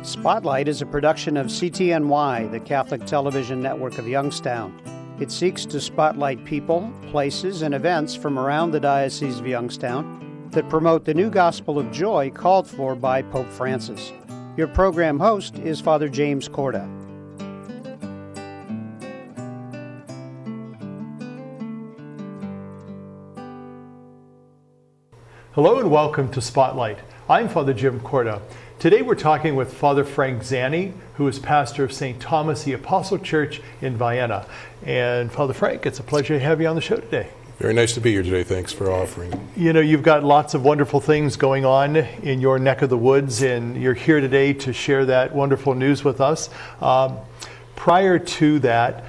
Spotlight is a production of CTNY, the Catholic Television Network of Youngstown. It seeks to spotlight people, places, and events from around the Diocese of Youngstown that promote the new gospel of joy called for by Pope Francis. Your program host is Father James Corda. Hello and welcome to Spotlight. I'm Father Jim Corda. Today we're talking with Father Frank Zanni, who is pastor of St. Thomas the Apostle Church in Vienna. And Father Frank, it's a pleasure to have you on the show today. Very nice to be here today. Thanks for offering. You know, you've got lots of wonderful things going on in your neck of the woods, and you're here today to share that wonderful news with us. Prior to that,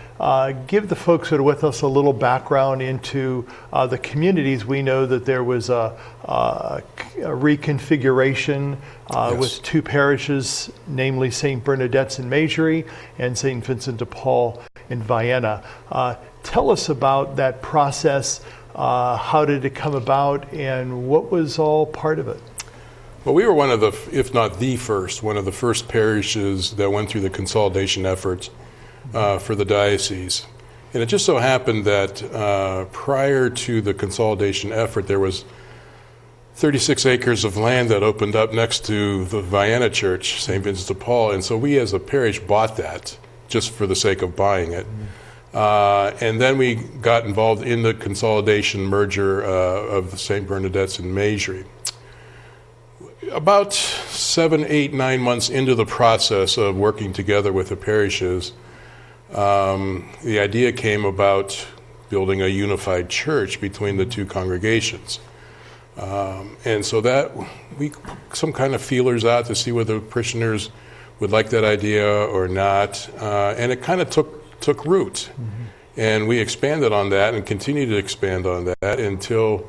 give the folks that are with us a little background into the communities. We know that there was a reconfiguration Yes. with two parishes, namely St. Bernadette's in Maigery and St. Vincent de Paul in Vienna. Tell us about that process. How did it come about, and what was all part of it? Well, we were one of the, if not the first, one of the first parishes that went through the consolidation efforts for the diocese. And it just so happened that prior to the consolidation effort, there was 36 acres of land that opened up next to the Vienna Church, St. Vincent de Paul, and so we as a parish bought that just for the sake of buying it. And then we got involved in the consolidation merger of St. Bernadette's in Maigery. About 7, 8, 9 months into the process of working together with the parishes, the idea came about building a unified church between the two congregations. And so that we put some kind of feelers out to see whether parishioners would like that idea or not. And it kind of took root. And we expanded on that and continue to expand on that until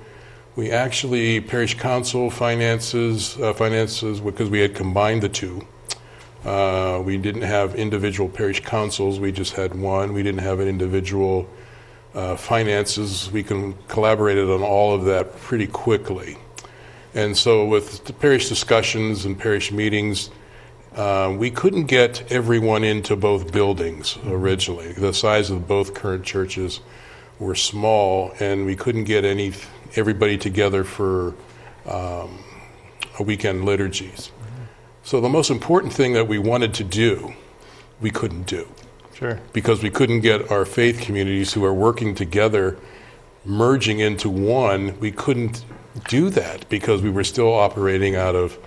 we actually, parish council finances, because we had combined the two. We didn't have individual parish councils, we just had one. We didn't have an individual finances. We collaborated on all of that pretty quickly. And so with the parish discussions and parish meetings, we couldn't get everyone into both buildings originally. The size of both current churches were small, and we couldn't get everybody together for a weekend liturgies. So the most important thing that we wanted to do, we couldn't do. Sure. Because we couldn't get our faith communities who are working together, merging into one. We couldn't do that because we were still operating out of,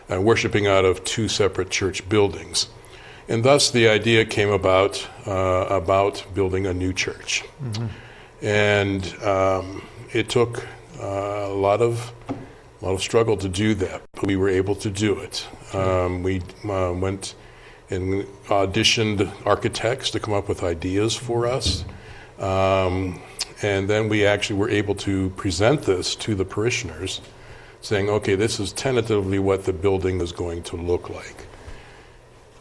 worshiping out of two separate church buildings. And thus the idea came about building a new church. And it took a lot of struggle to do that, but we were able to do it. We went and auditioned architects to come up with ideas for us. And then we actually were able to present this to the parishioners, saying, okay, this is tentatively what the building is going to look like.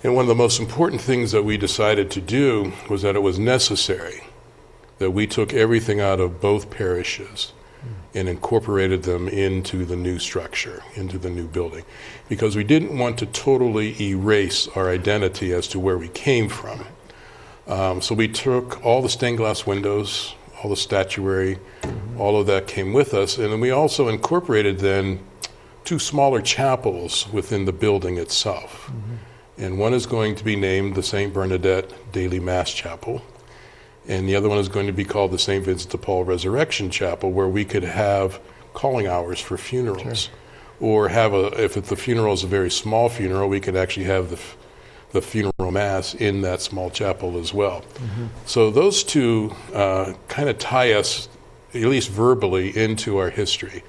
And one of the most important things that we decided to do was that it was necessary that we took everything out of both parishes and incorporated them into the new structure, into the new building, because we didn't want to totally erase our identity as to where we came from. So we took all the stained glass windows, all the statuary, all of that came with us, and then we also incorporated then two smaller chapels within the building itself. And one is going to be named the St. Bernadette Daily Mass Chapel, and the other one is going to be called the St. Vincent de Paul Resurrection Chapel, where we could have calling hours for funerals. Sure. Or have if the funeral is a very small funeral, we could actually have the funeral mass in that small chapel as well. So those two kind of tie us, at least verbally, into our history.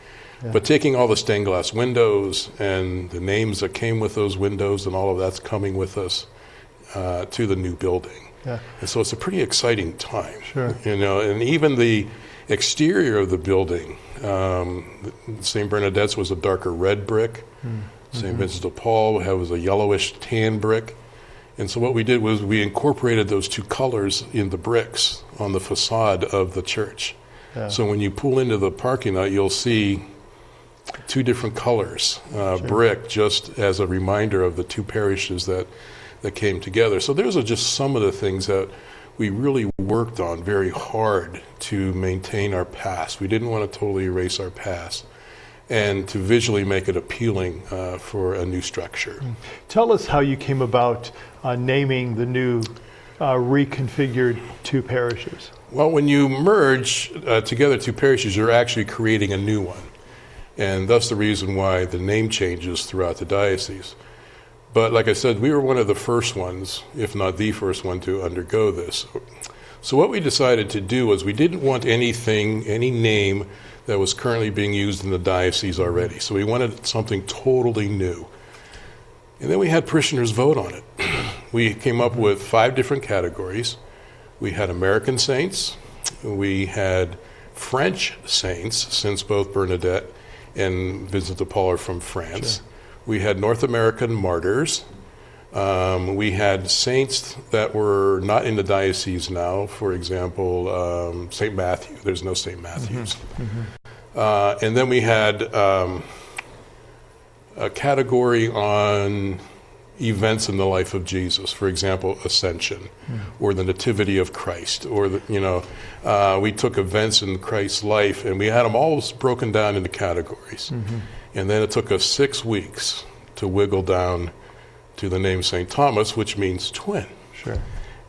Yeah. But taking all the stained glass windows and the names that came with those windows and all of that's coming with us to the new building. Yeah. And so it's a pretty exciting time. Sure. You know, and even the exterior of the building, St. Bernadette's was a darker red brick. St. Vincent de Paul was a yellowish tan brick. And so what we did was we incorporated those two colors in the bricks on the facade of the church. Yeah. So when you pull into the parking lot, you'll see two different colors, brick, just as a reminder of the two parishes that came together. So those are just some of the things that we really worked on very hard to maintain our past. We didn't want to totally erase our past, and to visually make it appealing for a new structure. Tell us how you came about naming the new reconfigured two parishes. Well, when you merge together two parishes, you're actually creating a new one. And that's the reason why the name changes throughout the diocese. But like I said, we were one of the first ones, if not the first one, to undergo this. So what we decided to do was we didn't want any name that was currently being used in the diocese already. So we wanted something totally new. And then we had parishioners vote on it. We came up with 5 different categories. We had American saints. We had French saints, since both Bernadette and Vincent de Paul are from France. Sure. We had North American martyrs. We had saints that were not in the diocese now. For example, St. Matthew. There's no St. Matthews. And then we had a category on events in the life of Jesus. For example, Ascension, or the Nativity of Christ, or we took events in Christ's life and we had them all broken down into categories. And then it took us 6 weeks to wiggle down to the name St. Thomas, which means twin. Sure.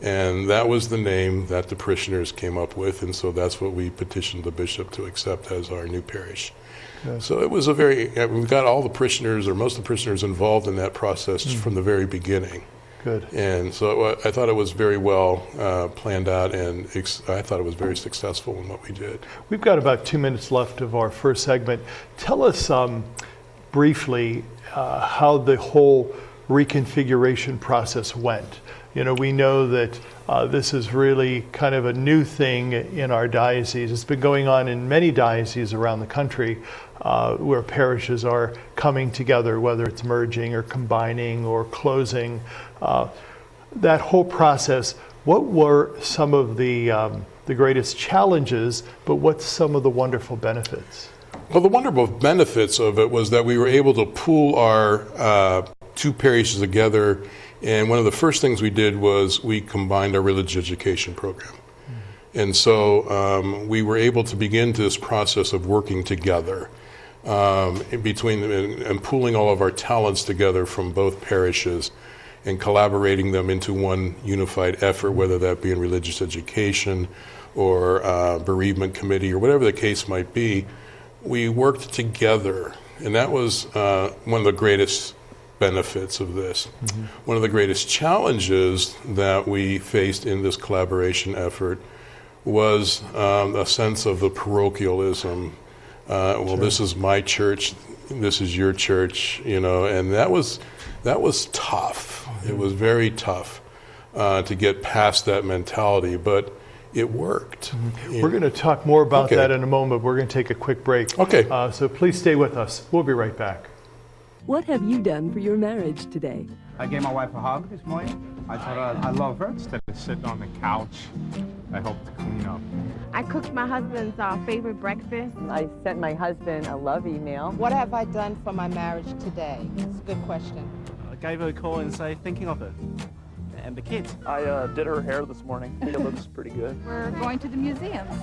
And that was the name that the parishioners came up with, and so that's what we petitioned the bishop to accept as our new parish. Good. So it was we got all the parishioners, or most of the parishioners, involved in that process from the very beginning. Good. And so I thought it was very well planned out, and I thought it was very successful in what we did. We've got about 2 minutes left of our first segment. Tell us briefly how the whole reconfiguration process went. We know that this is really kind of a new thing in our diocese. It's been going on in many dioceses around the country where parishes are coming together, whether it's merging or combining or closing. That whole process, what were some of the greatest challenges, but what's some of the wonderful benefits? Well, the wonderful benefits of it was that we were able to pool our 2 parishes together, and one of the first things we did was we combined our religious education program. And so we were able to begin this process of working together and pooling all of our talents together from both parishes and collaborating them into one unified effort, whether that be in religious education or bereavement committee or whatever the case might be. We worked together, and that was one of the greatest benefits of this. One of the greatest challenges that we faced in this collaboration effort was a sense of the parochialism. Well, this is my church, this is your church, and that was tough. It was very tough to get past that mentality, but it worked. We're going to talk more about that in a moment. We're going to take a quick break. Okay. So please stay with us. We'll be right back. What have you done for your marriage today? I gave my wife a hug this morning. I told her I love her. Instead of sitting on the couch, I helped to clean up. I cooked my husband's favorite breakfast. I sent my husband a love email. What have I done for my marriage today? It's a good question. I gave her a call and say, thinking of her. And the kids. I did her hair this morning. I think it looks pretty good. We're going to the museums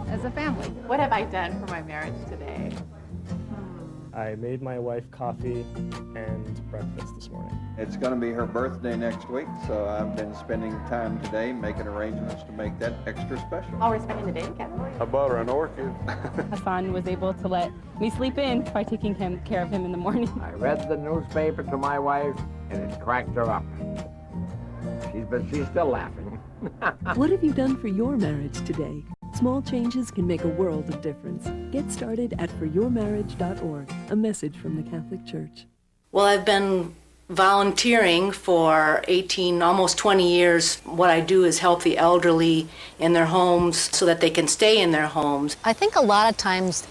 as a family. What have I done for my marriage today? I made my wife coffee and breakfast this morning. It's going to be her birthday next week, so I've been spending time today making arrangements to make that extra special. Oh, we're spending the day together? I bought her an orchid. Hassan was able to let me sleep in by taking care of him in the morning. I read the newspaper to my wife, and it cracked her up. She's still laughing. What have you done for your marriage today? Small changes can make a world of difference. Get started at foryourmarriage.org, a message from the Catholic Church. Well, I've been volunteering for 18, almost 20 years. What I do is help the elderly in their homes so that they can stay in their homes. I think a lot of times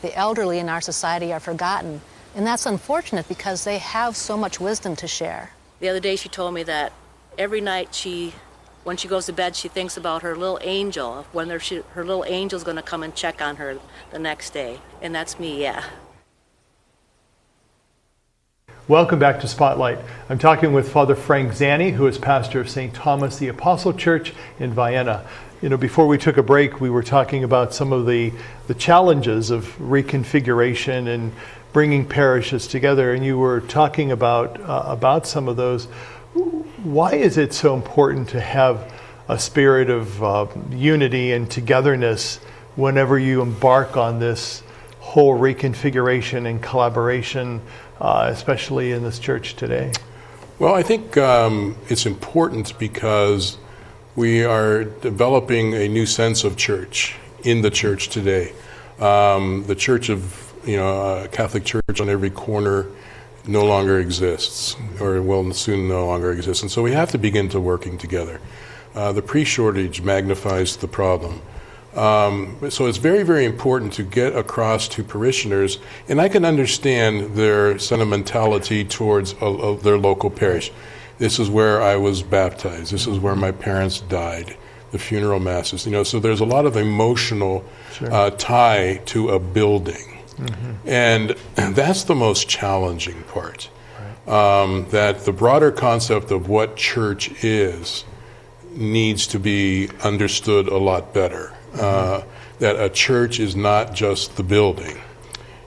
the elderly in our society are forgotten, and that's unfortunate because they have so much wisdom to share. The other day she told me that every night when she goes to bed, she thinks about her little angel, her little angel's going to come and check on her the next day. And that's me, yeah. Welcome back to Spotlight. I'm talking with Father Frank Zanni, who is pastor of St. Thomas the Apostle Church in Vienna. You know, before we took a break, we were talking about some of the challenges of reconfiguration and bringing parishes together, and you were talking about some of those. Why is it so important to have a spirit of unity and togetherness whenever you embark on this whole reconfiguration and collaboration, especially in this church today? Well, I think it's important because we are developing a new sense of church in the church today. The church of, Catholic Church on every corner no longer exists, or will soon no longer exist. And so we have to begin to working together. The priest shortage magnifies the problem. So it's very, very important to get across to parishioners, and I can understand their sentimentality towards their local parish. This is where I was baptized. This is where my parents died. The funeral masses, so there's a lot of emotional tie to a building. Mm-hmm. And that's the most challenging part. Right. That the broader concept of what church is needs to be understood a lot better. Mm-hmm. That a church is not just the building,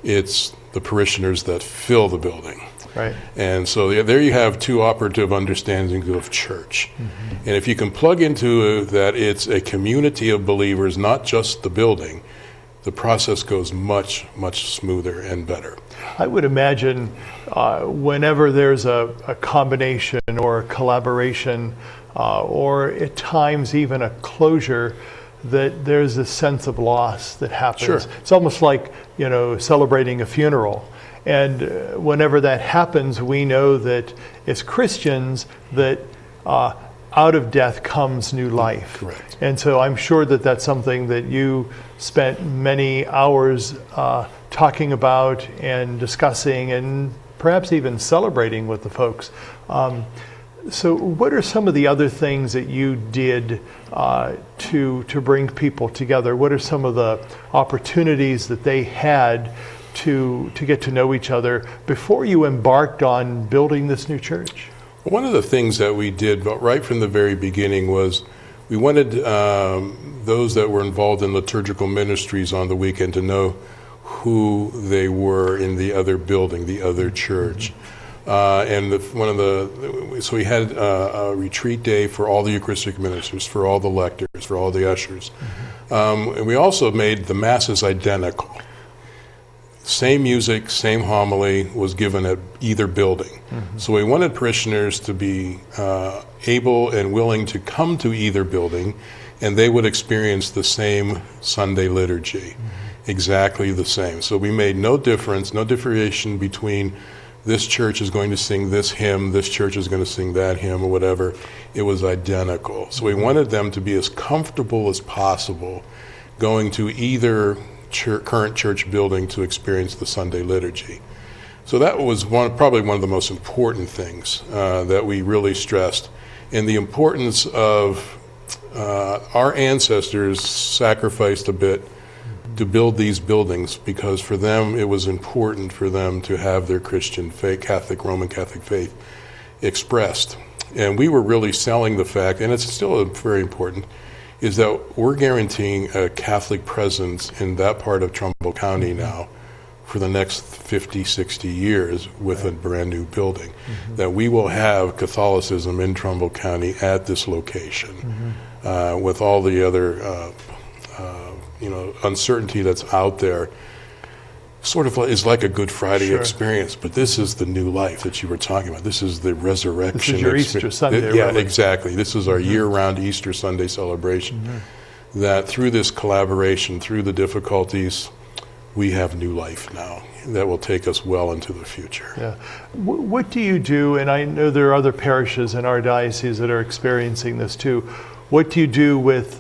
it's the parishioners that fill the building. Right. And so there you have two operative understandings of church. Mm-hmm. And if you can plug into that it's a community of believers, not just the building, the process goes much, much smoother and better. I would imagine whenever there's a combination or a collaboration or at times even a closure, that there's a sense of loss that happens. Sure. It's almost like, celebrating a funeral. And whenever that happens, we know that as Christians that out of death comes new life. Correct. And so I'm sure that that's something that you spent many hours talking about and discussing and perhaps even celebrating with the folks. So what are some of the other things that you did to bring people together? What are some of the opportunities that they had to get to know each other before you embarked on building this new church? One of the things that we did right from the very beginning was we wanted those that were involved in liturgical ministries on the weekend to know who they were in the other building, the other church. So we had a retreat day for all the Eucharistic ministers, for all the lectors, for all the ushers. Mm-hmm. And we also made the masses identical. Same music, same homily was given at either building. Mm-hmm. So we wanted parishioners to be able and willing to come to either building, and they would experience the same Sunday liturgy, exactly the same. So we made no difference, no differentiation between this church is going to sing this hymn, this church is going to sing that hymn, or whatever. It was identical. So we wanted them to be as comfortable as possible going to either current church building to experience the Sunday liturgy. So that was probably one of the most important things that we really stressed, and the importance of our ancestors sacrificed a bit to build these buildings, because for them it was important for them to have their Christian faith, Roman Catholic faith expressed. And we were really selling the fact, and it's still very important, is that we're guaranteeing a Catholic presence in that part of Trumbull County now for the next 50, 60 years with a brand new building. Mm-hmm. That we will have Catholicism in Trumbull County at this location, with all the other uncertainty that's out there. Sort of is like a Good Friday experience, but this is the new life that you were talking about. This is the resurrection. This is your Easter Sunday. Yeah, really. Exactly. This is our year-round Easter Sunday celebration. Mm-hmm. That through this collaboration, through the difficulties, we have new life now that will take us well into the future. Yeah. What do you do, and I know there are other parishes in our diocese that are experiencing this too, what do you do with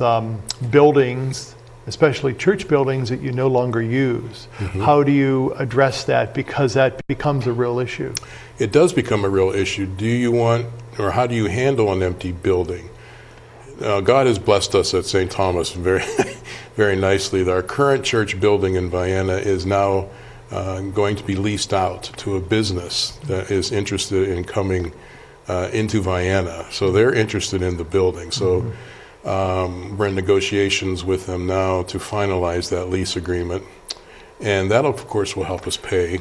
buildings, especially church buildings that you no longer use? Mm-hmm. How do you address that? Because that becomes a real issue. It does become a real issue. Do you want, or how do you handle an empty building? God has blessed us at St. Thomas very, very nicely. Our current church building in Vienna is now going to be leased out to a business that is interested in coming into Vienna. So they're interested in the building. So we're in negotiations with them now to finalize that lease agreement. And that, of course, will help us pay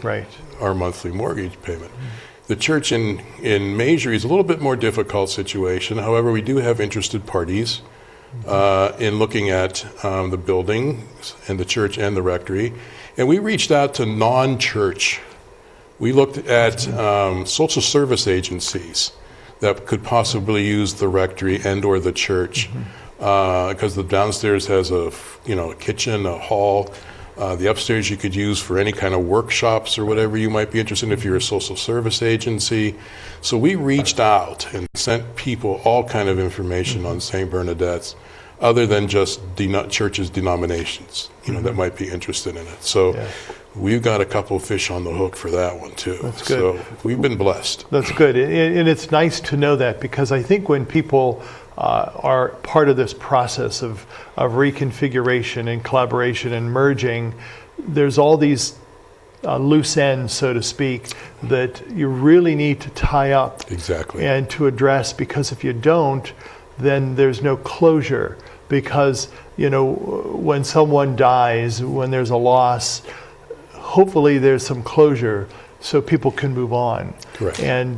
our monthly mortgage payment. The church in Maisery is a little bit more difficult situation. However, we do have interested parties in looking at the building and the church and the rectory. And we reached out to non-church. We looked at social service agencies that could possibly use the rectory and or the church, because the downstairs has a kitchen, a hall. The upstairs you could use for any kind of workshops or whatever you might be interested in if you're a social service agency. So we reached out and sent people all kind of information on St. Bernadette's, other than just churches' denominations, that might be interested in it. So we've got a couple of fish on the hook for that one too. That's good. So we've been blessed. That's good, and it's nice to know that, because I think when people are part of this process of reconfiguration and collaboration and merging, there's all these loose ends, so to speak, that you really need to tie up and to address, because if you don't, then there's no closure. Because when someone dies, when there's a loss, hopefully there's some closure so people can move on. Correct. And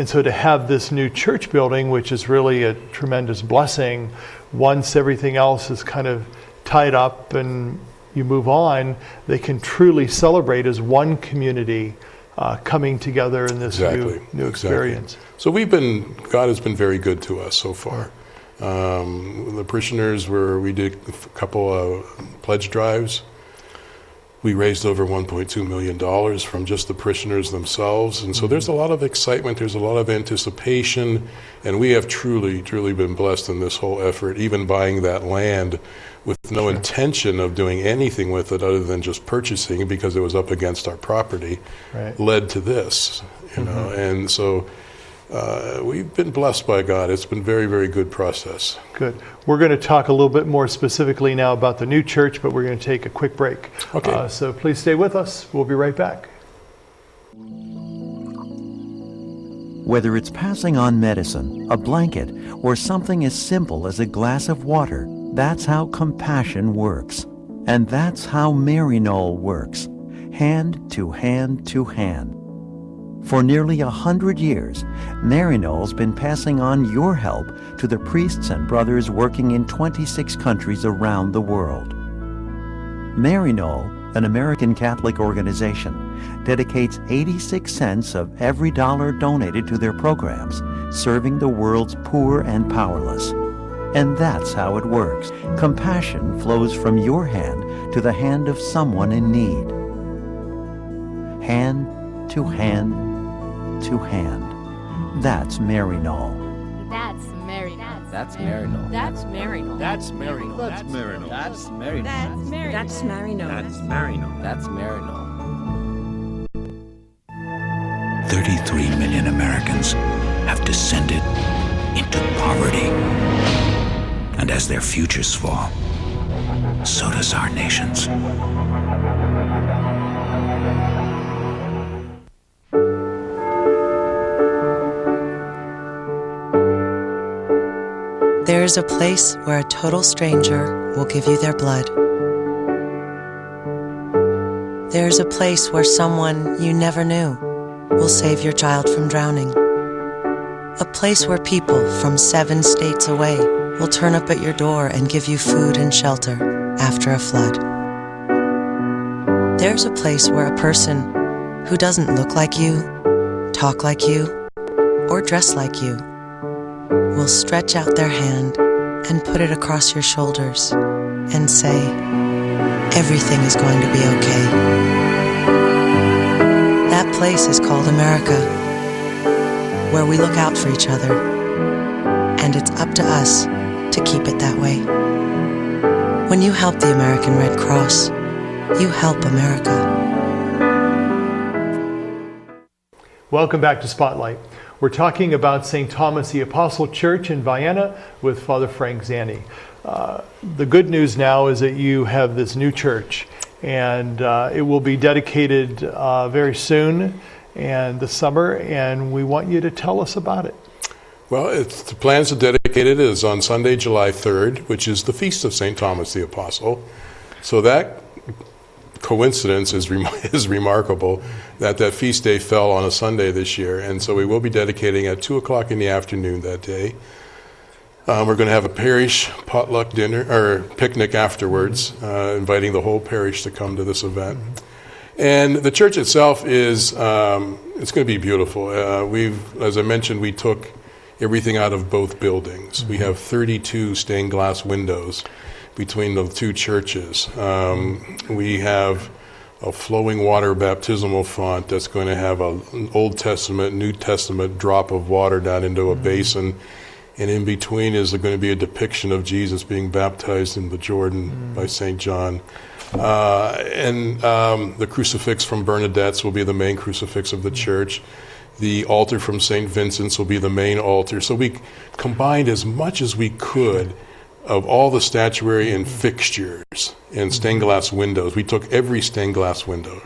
so to have this new church building, which is really a tremendous blessing, once everything else is kind of tied up and you move on, they can truly celebrate as one community coming together in this new experience. So God has been very good to us so far. The parishioners we did a couple of pledge drives. We raised over $1.2 million from just the parishioners themselves. And so there's a lot of excitement, there's a lot of anticipation, and we have truly, truly been blessed in this whole effort, even buying that land with no intention of doing anything with it other than just purchasing, because it was up against our property, led to this, know. And so we've been blessed by God. It's been very, very good process. Good. We're going to talk a little bit more specifically now about the new church, but we're going to take a quick break. Okay. So please stay with us. We'll be right back. Whether it's passing on medicine, a blanket, or something as simple as a glass of water, that's how compassion works. And that's how Maryknoll works, hand to hand to hand. For nearly 100 years, Maryknoll's been passing on your help to the priests and brothers working in 26 countries around the world. Maryknoll, an American Catholic organization, dedicates 86 cents of every dollar donated to their programs, serving the world's poor and powerless. And that's how it works. Compassion flows from your hand to the hand of someone in need. Hand to hand to hand. That's Maryknoll. That's Maryknoll. That's Maryknoll. That's Maryknoll. That's Maryknoll. That's Maryknoll. That's Maryknoll. That's Maryknoll. That's Maryknoll. That's Maryknoll. 33 million Americans have descended into poverty. And as their futures fall, so does our nation's. There is a place where a total stranger will give you their blood. There is a place where someone you never knew will save your child from drowning. A place where people from 7 states away will turn up at your door and give you food and shelter after a flood. There's a place where a person who doesn't look like you, talk like you, or dress like you will stretch out their hand and put it across your shoulders and say, everything is going to be okay. That place is called America, where we look out for each other, and it's up to us to keep it that way. When you help the American Red Cross, you help America. Welcome back to Spotlight. We're talking about St. Thomas the Apostle Church in Vienna with Father Frank Zanni. The good news now is that you have this new church, and it will be dedicated very soon and this summer, and we want you to tell us about it. Well, the plans to dedicate it is on Sunday, July 3rd, which is the Feast of St. Thomas the Apostle. So that coincidence is remarkable that feast day fell on a Sunday this year, and so we will be dedicating at 2 o'clock in the afternoon that day. We're going to have a parish potluck dinner or picnic afterwards, inviting the whole parish to come to this event. And the church itself is it's going to be beautiful. As I mentioned, we took everything out of both buildings. We have 32 stained glass windows between the two churches. We have a flowing water baptismal font that's going to have an Old Testament, New Testament drop of water down into a basin. And in between is going to be a depiction of Jesus being baptized in the Jordan by St. John. And the crucifix from Bernadette's will be the main crucifix of the church. The altar from St. Vincent's will be the main altar. So we combined as much as we could of all the statuary and fixtures and stained glass windows. We took every stained glass window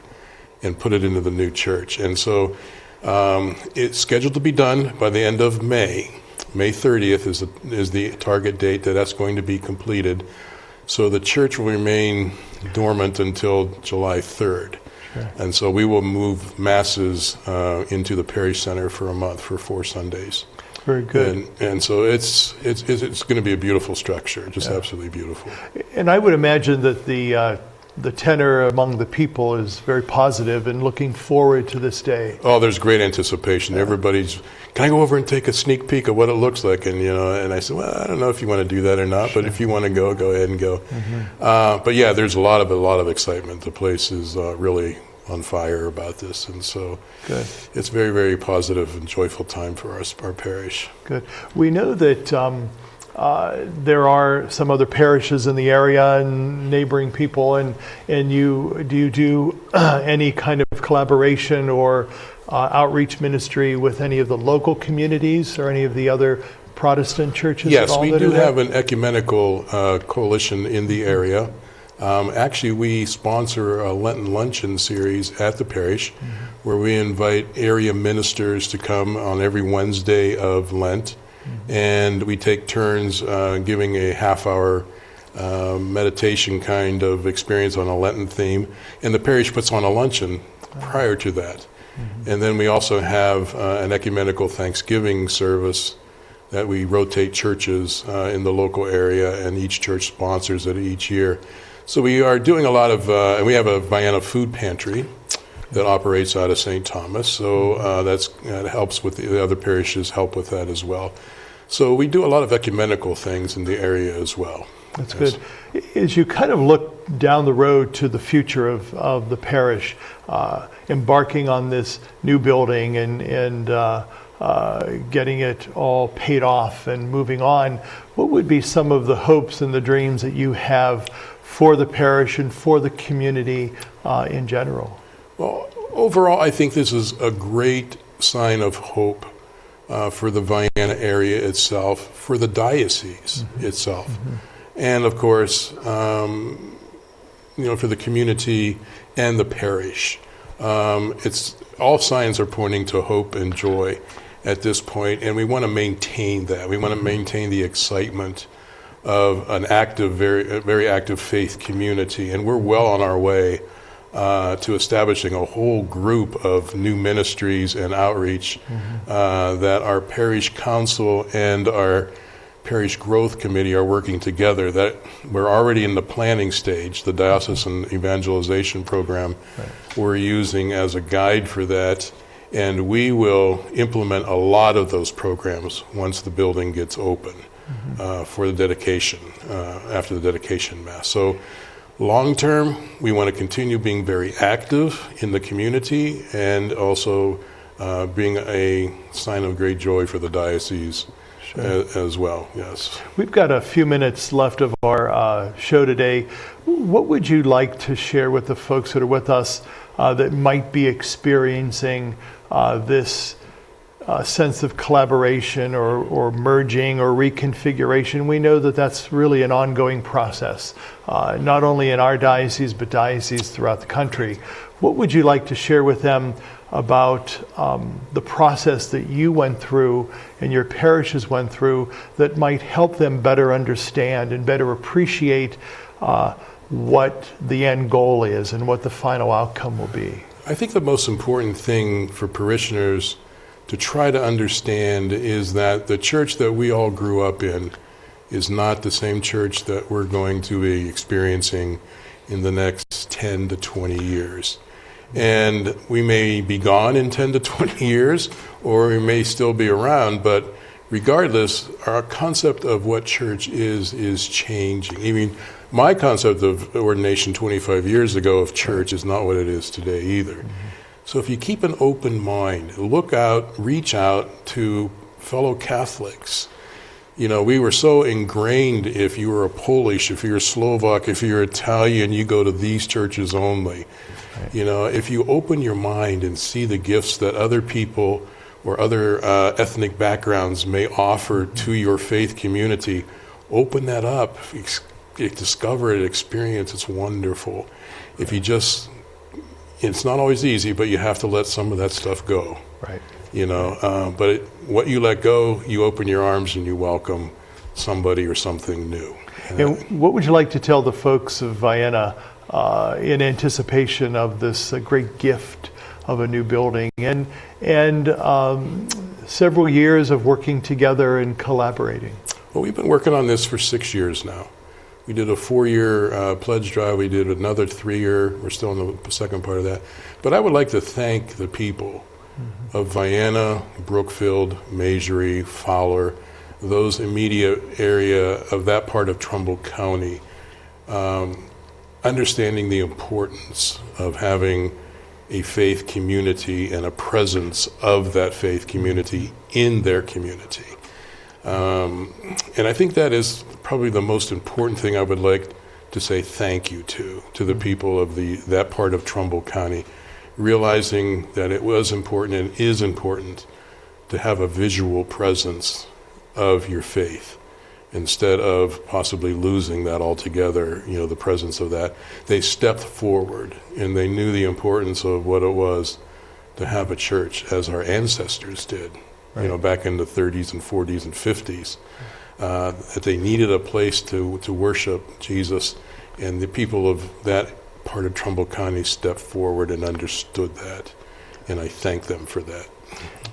and put it into the new church. And so it's scheduled to be done by the end of May. May 30th is the target date that's going to be completed. So the church will remain dormant until July 3rd. Sure. And so we will move masses into the parish center for a month for 4 Sundays. Very good. And so it's going to be a beautiful structure, just absolutely beautiful. And I would imagine that the tenor among the people is very positive and looking forward to this day. Oh, there's great anticipation. Everybody's, can I go over and take a sneak peek of what it looks like? And and I said, well, I don't know if you want to do that or not, but if you want to go ahead and go. But yeah, there's a lot of excitement. The place is really on fire about this, and so good. It's very, very positive and joyful time for our parish. Good. We know that there are some other parishes in the area and neighboring people, and do you do any kind of collaboration or outreach ministry with any of the local communities or any of the other Protestant churches? Yes, at all we that do are there? have an ecumenical coalition in the area. Actually, we sponsor a Lenten luncheon series at the parish where we invite area ministers to come on every Wednesday of Lent. And we take turns giving a half-hour meditation kind of experience on a Lenten theme. And the parish puts on a luncheon prior to that. And then we also have an ecumenical Thanksgiving service that we rotate churches in the local area, and each church sponsors it each year. So we are doing a lot of, and we have a Vienna food pantry that operates out of St. Thomas. So that helps with the other parishes help with that as well. So we do a lot of ecumenical things in the area as well. That's good. As you kind of look down the road to the future of the parish, embarking on this new building and getting it all paid off and moving on, what would be some of the hopes and the dreams that you have for the parish and for the community in general? Well, overall, I think this is a great sign of hope for the Vienna area itself, for the diocese itself, and of course, for the community and the parish. It's all signs are pointing to hope and joy at this point, and we want to maintain that. We want to maintain the excitement of an active, very active faith community, and we're well on our way to establishing a whole group of new ministries and outreach that our parish council and our parish growth committee are working together. That we're already in the planning stage. The diocesan evangelization program we're using as a guide for that, and we will implement a lot of those programs once the building gets open for the dedication, after the dedication Mass. So long term, we want to continue being very active in the community and also being a sign of great joy for the diocese as well. Yes. We've got a few minutes left of our show today. What would you like to share with the folks that are with us that might be experiencing this sense of collaboration or merging or reconfiguration. We know that that's really an ongoing process, not only in our diocese, but dioceses throughout the country. What would you like to share with them about the process that you went through and your parishes went through that might help them better understand and better appreciate what the end goal is and what the final outcome will be? I think the most important thing for parishioners to try to understand is that the church that we all grew up in is not the same church that we're going to be experiencing in the next 10 to 20 years. And we may be gone in 10 to 20 years, or we may still be around, but regardless, our concept of what church is changing. I mean, my concept of ordination 25 years ago of church is not what it is today either. So if you keep an open mind, look out, reach out to fellow Catholics. You know, we were so ingrained, if you were a Polish, if you're Slovak, if you're Italian, you go to these churches only. Right. You know, if you open your mind and see the gifts that other people or other ethnic backgrounds may offer to your faith community, open that up, discover it, experience, it's wonderful. If you just, it's not always easy, but you have to let some of that stuff go. Right. You know, but what you let go, you open your arms and you welcome somebody or something new. And what would you like to tell the folks of Vienna in anticipation of this great gift of a new building and several years of working together and collaborating? Well, we've been working on this for 6 years now. We did a 4-year pledge drive. We did another 3-year. We're still in the second part of that. But I would like to thank the people of Vienna, Brookfield, Masury, Fowler, those immediate area of that part of Trumbull County, understanding the importance of having a faith community and a presence of that faith community in their community. And I think that is probably the most important thing I would like to say thank you to the people of that part of Trumbull County, realizing that it was important and is important to have a visual presence of your faith instead of possibly losing that altogether, you know, the presence of that. They stepped forward and they knew the importance of what it was to have a church as our ancestors did. Right. You know, back in the 30s and 40s and 50s, that they needed a place to worship Jesus, and the people of that part of Trumbull County stepped forward and understood that, and I thank them for that.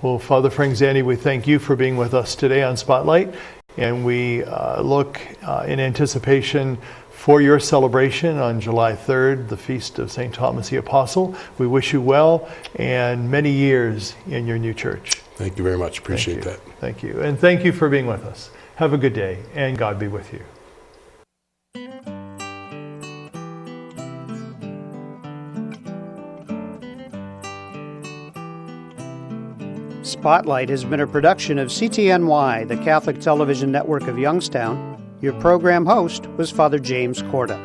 Well, Father Frank Zanni, we thank you for being with us today on Spotlight, and we look in anticipation for your celebration on July 3rd, the Feast of St. Thomas the Apostle. We wish you well and many years in your new church. Thank you very much. Appreciate that. Thank you. And thank you for being with us. Have a good day, and God be with you. Spotlight has been a production of CTNY, the Catholic Television Network of Youngstown. Your program host was Father James Corda.